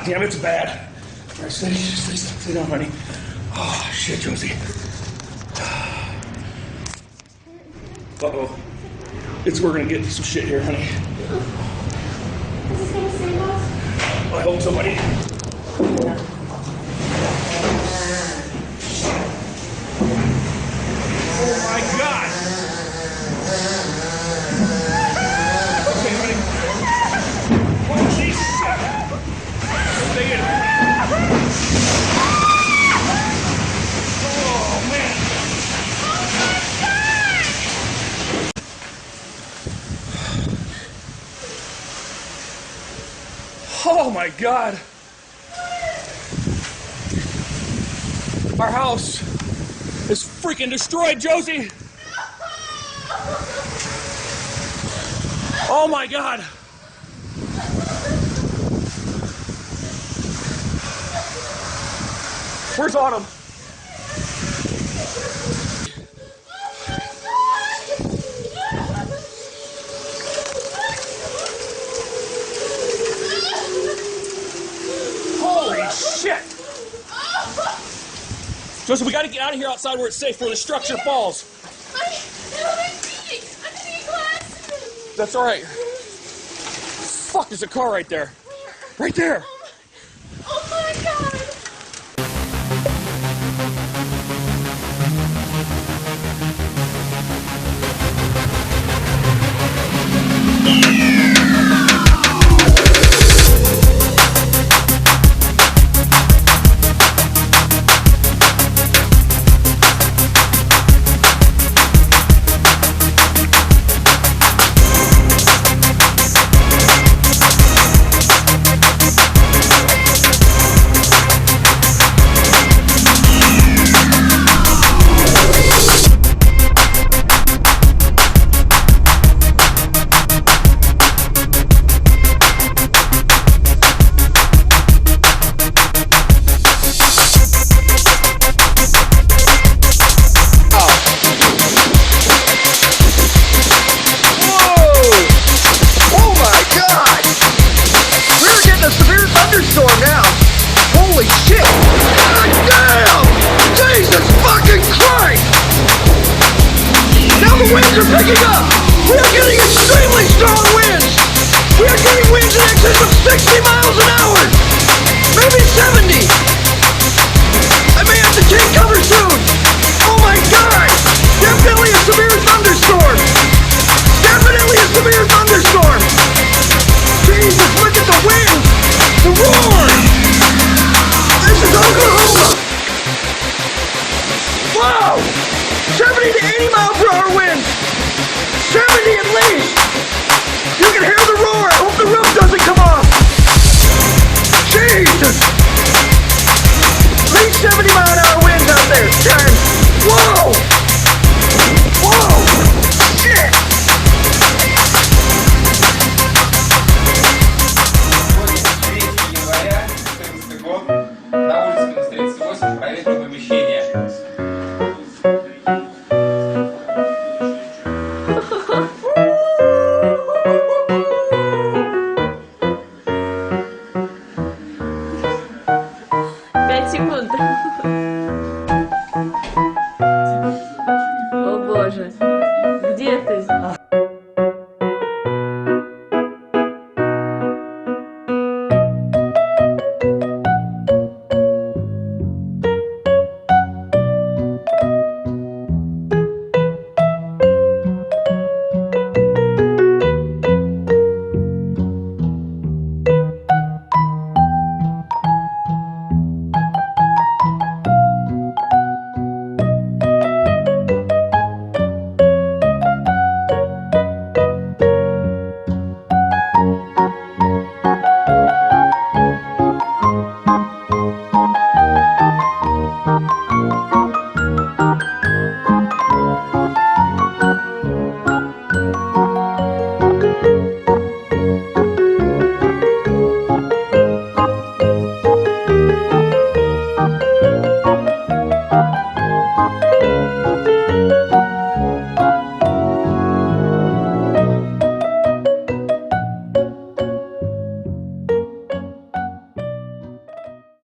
damn, it's bad. All right, stay down, honey. Oh, shit, Josie. Uh-oh. We're gonna get some shit here, honey. Is this gonna save us? I hope so, buddy. Oh my God! Okay, honey. Holy shit! Stay in. Oh man! Oh my God! Our house is freaking destroyed, Josie! Oh my God! Where's Autumn? Holy shit! Joseph, we gotta get out of here outside where it's safe, where the structure falls. I'm getting glasses. That's alright. Fuck, there's a car right there. Right there. Oh my God. Winds are picking up! We are getting extremely strong winds! We are getting winds in excess of 60 miles an hour! Maybe 70! I may have to take cover soon! Oh my God! Definitely a severe thunderstorm! Definitely a severe thunderstorm! Jesus, look at the wind! The roar! This is Oklahoma! Wow! 70 to 80 mile per hour winds! 70 at least! You can hear the roar! I hope the roof doesn't come off! Jesus! At least 70 mile an hour winds out there! Darn! Whoa! Whoa! Shit! На улице минус 38, проветрил помещение. Пять секунд.